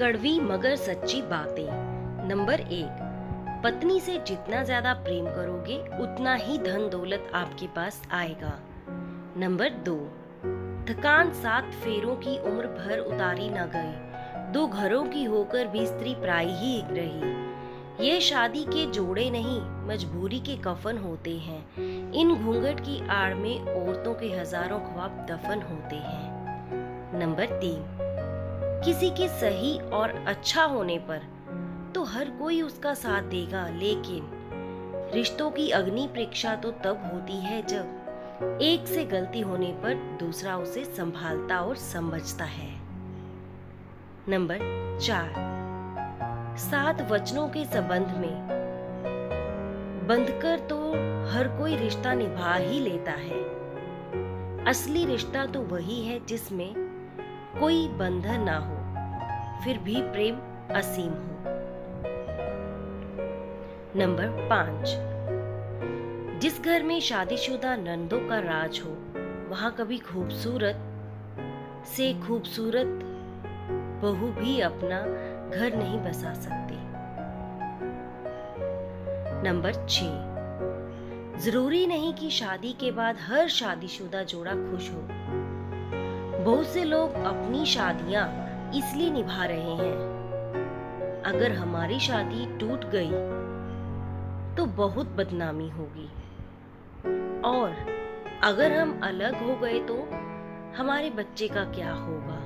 कड़वी मगर सच्ची बातें। नंबर 1, पत्नी से जितना ज्यादा प्रेम करोगे उतना ही धन दौलत आपके पास आएगा। नंबर 2, थकान 7 फेरों की उम्र भर उतारी न गई, 2 घरों की होकर भी स्त्री पराई ही रही। ये शादी के जोड़े नहीं मजबूरी के कफन होते हैं। इन घूंघट की आड़ में औरतों के हजारों ख्वाब दफन होते हैं। नंबर 3, किसी के सही और अच्छा होने पर तो हर कोई उसका साथ देगा, लेकिन रिश्तों की अग्नि परीक्षा तो तब होती है जब एक से गलती होने पर दूसरा उसे संभालता और समझता है। नंबर 4, 7 वचनों के संबंध में बंधकर तो हर कोई रिश्ता निभा ही लेता है। असली रिश्ता तो वही है जिसमें कोई बंधन ना हो, फिर भी प्रेम असीम हो। नंबर 5, जिस घर में शादीशुदा नंदों का राज हो, वहां कभी खूबसूरत से खूबसूरत बहू भी अपना घर नहीं बसा सकती। नंबर 6, जरूरी नहीं कि शादी के बाद हर शादीशुदा जोड़ा खुश हो। बहुत से लोग अपनी शादियां इसलिए निभा रहे हैं। अगर हमारी शादी टूट गई तो बहुत बदनामी होगी, और अगर हम अलग हो गए तो हमारे बच्चे का क्या होगा।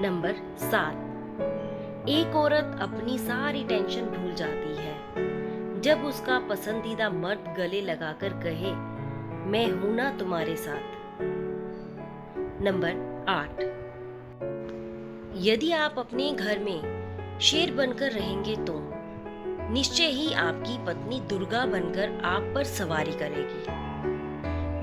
नंबर 7, एक औरत अपनी सारी टेंशन भूल जाती है जब उसका पसंदीदा मर्द गले लगाकर कहे, मैं हूं ना तुम्हारे साथ। नंबर 8, यदि आप अपने घर में शेर बनकर रहेंगे तो निश्चय ही आपकी पत्नी दुर्गा बनकर आप पर सवारी करेगी,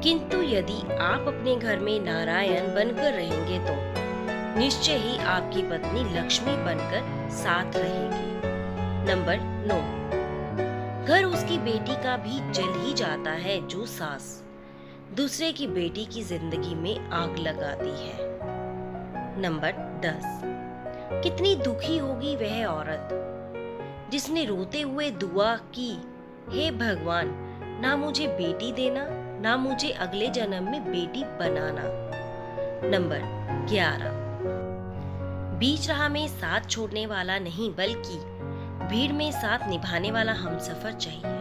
किंतु यदि आप अपने घर में नारायण बनकर रहेंगे तो निश्चय ही आपकी पत्नी लक्ष्मी बनकर साथ रहेगी। नंबर 9, घर उसकी बेटी का भी जल ही जाता है जो सास दूसरे की बेटी की जिंदगी में आग लगाती है। नंबर 10, कितनी दुखी होगी वह औरत जिसने रोते हुए दुआ की, हे भगवान, ना मुझे बेटी देना, ना मुझे अगले जन्म में बेटी बनाना। नंबर 11, बीच राह में साथ छोड़ने वाला नहीं बल्कि भीड़ में साथ निभाने वाला हमसफर चाहिए।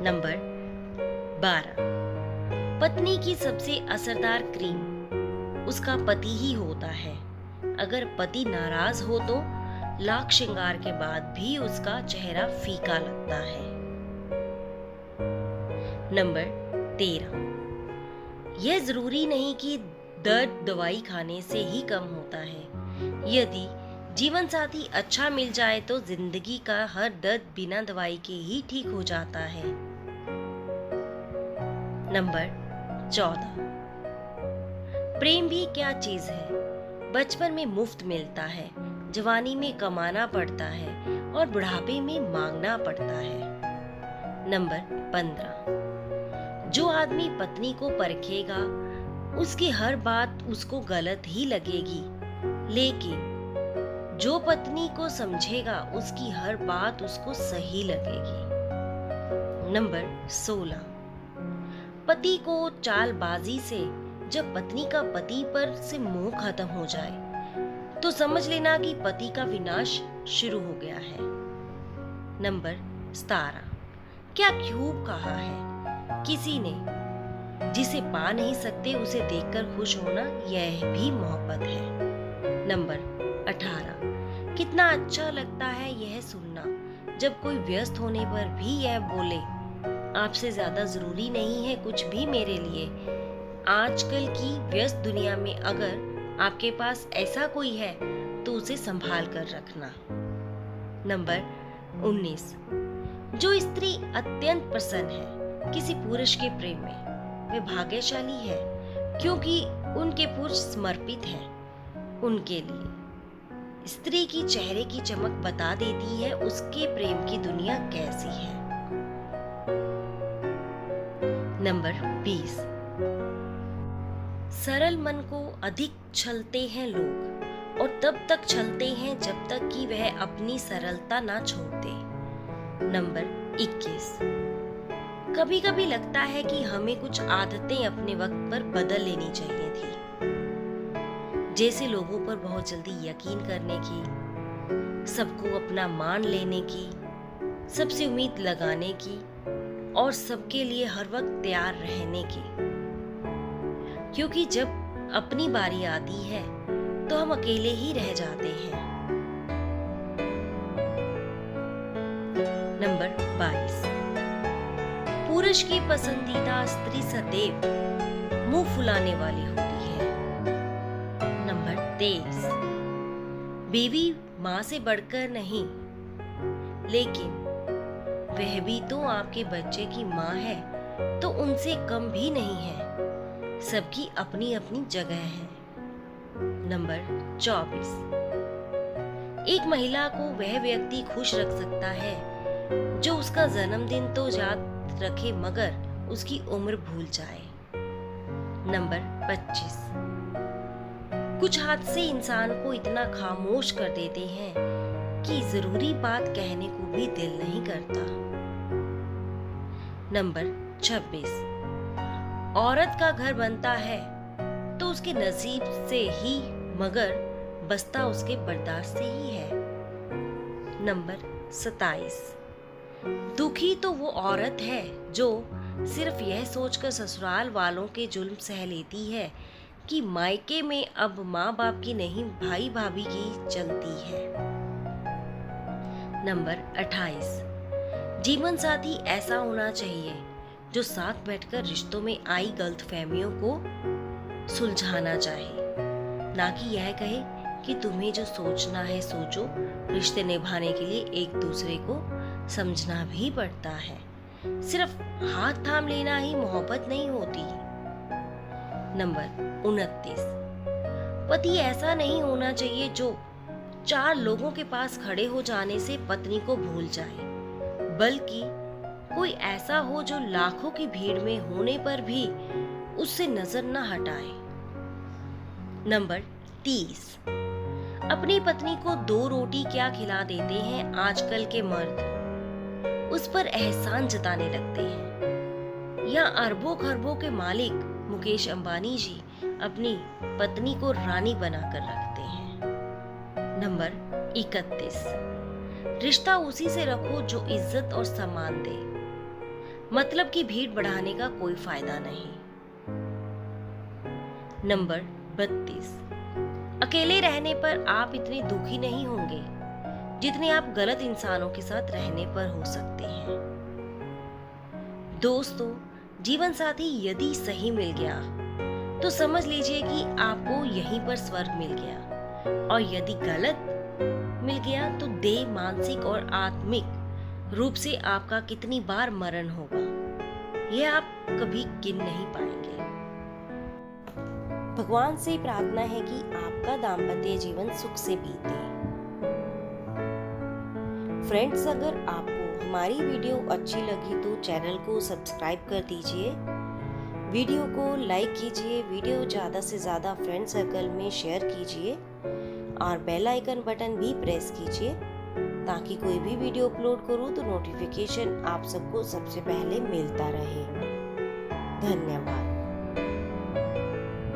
नंबर 12, पत्नी की सबसे असरदार क्रीम उसका पति ही होता है। अगर पति नाराज हो तो लाख श्रृंगार के बाद भी उसका चेहरा फीका लगता है। नंबर 13, यह जरूरी नहीं कि दर्द दवाई खाने से ही कम होता है। यदि जीवन साथी अच्छा मिल जाए तो जिंदगी का हर दर्द बिना दवाई के ही ठीक हो जाता है। नंबर 14, प्रेम भी क्या चीज है, बचपन में मुफ्त मिलता है, जवानी में कमाना पड़ता है और बुढ़ापे में मांगना पड़ता है। नंबर 15, जो आदमी पत्नी को परखेगा उसकी हर बात उसको गलत ही लगेगी, लेकिन जो पत्नी को समझेगा उसकी हर बात उसको सही लगेगी। नंबर 16, पति को चालबाजी से जब पत्नी का पति पर से मोह खत्म हो जाए तो समझ लेना कि पति का विनाश शुरू हो गया है। नंबर 17, क्या खूब कहा है किसी ने, जिसे पा नहीं सकते उसे देखकर खुश होना यह भी मोहब्बत है। नंबर 18, कितना अच्छा लगता है यह सुनना जब कोई व्यस्त होने पर भी यह बोले, आपसे ज्यादा जरूरी नहीं है कुछ भी मेरे लिए। आजकल की व्यस्त दुनिया में अगर आपके पास ऐसा कोई है तो उसे संभाल कर रखना। नंबर 19, जो स्त्री अत्यंत प्रसन्न है किसी पुरुष के प्रेम में वे भाग्यशाली है, क्योंकि उनके पुरुष समर्पित हैं उनके लिए। स्त्री की चेहरे की चमक बता देती है उसके प्रेम की दुनिया कैसी है। नंबर 20, सरल मन को अधिक छलते हैं लोग और तब तक छलते हैं जब तक कि वह अपनी सरलता ना छोड़ दे। नंबर 21। कभी कभी लगता है कि हमें कुछ आदतें अपने वक्त पर बदल लेनी चाहिए थी, जैसे लोगों पर बहुत जल्दी यकीन करने की, सबको अपना मान लेने की, सबसे उम्मीद लगाने की और सबके लिए हर वक्त तैयार रहने की। क्योंकि जब अपनी बारी आती है तो हम अकेले ही रह जाते हैं। नंबर 22। पुरुष की पसंदीदा स्त्री सदैव मुंह फुलाने वाली होती है। नंबर 23। बीवी माँ से बढ़कर नहीं, लेकिन वह भी तो आपके बच्चे की माँ है, तो उनसे कम भी नहीं है। सबकी अपनी अपनी जगह है। नंबर 24। एक महिला को वह व्यक्ति खुश रख सकता है जो उसका जन्मदिन तो याद रखे मगर उसकी उम्र भूल जाए। नंबर 25। कुछ हादसे इंसान को इतना खामोश कर देते हैं कि जरूरी बात कहने को भी दिल नहीं करता। नंबर 26। औरत का घर बनता है तो उसके नसीब से ही, मगर बसता उसके बर्दाश्त से ही है। नंबर 27। दुखी तो वो औरत है जो सिर्फ यह सोचकर ससुराल वालों के जुल्म सह लेती है कि मायके में अब माँ बाप की नहीं भाई भाभी की चलती है। नंबर 28। जीवन साथी ऐसा होना चाहिए जो साथ बैठकर रिश्तों में आई गलतफहमियों को सुलझाना चाहे, ना कि यह कहे कि तुम्हें जो सोचना है सोचो। रिश्ते निभाने के लिए एक दूसरे को समझना भी पड़ता है। सिर्फ हाथ थाम लेना ही मोहब्बत नहीं होती। नंबर 29। पति ऐसा नहीं होना चाहिए जो 4 लोगों के पास खड़े हो जाने से पत्नी को भूल जाए, बल्कि कोई ऐसा हो जो लाखों की भीड़ में होने पर भी उससे नजर न हटाए। नंबर 30। अपनी पत्नी को 2 रोटी क्या खिला देते हैं आजकल के मर्द, उस पर एहसान जताने लगते हैं। या अरबों खरबों के मालिक मुकेश अंबानी जी अपनी पत्नी को रानी बनाकर रखते हैं। नंबर 31। रिश्ता उसी से रखो जो इज्जत और सम्मान दे, मतलब की भीड़ बढ़ाने का कोई फायदा नहीं। नंबर 32। अकेले रहने पर आप इतने दुखी नहीं होंगे जितने आप गलत इंसानों के साथ रहने पर हो सकते हैं। दोस्तों, जीवन साथी यदि सही मिल गया तो समझ लीजिए कि आपको यहीं पर स्वर्ग मिल गया, और यदि गलत मिल गया तो देह, मानसिक और आत्मिक रूप से आपका कितनी बार मरण होगा, यह आप कभी गिन नहीं पाएंगे। भगवान से प्रार्थना है कि आपका दाम्पत्य जीवन सुख से बीते। फ्रेंड्स, अगर आपको हमारी वीडियो अच्छी लगी तो चैनल को सब्सक्राइब कर दीजिए, वीडियो को लाइक कीजिए, वीडियो ज़्यादा से ज़्यादा फ्रेंड सर्कल में शेयर कीजिए और बेल आइकन बटन भी प्रेस कीजिए ताकि कोई भी वीडियो अपलोड करूं तो नोटिफिकेशन आप सबको सबसे पहले मिलता रहे। धन्यवाद।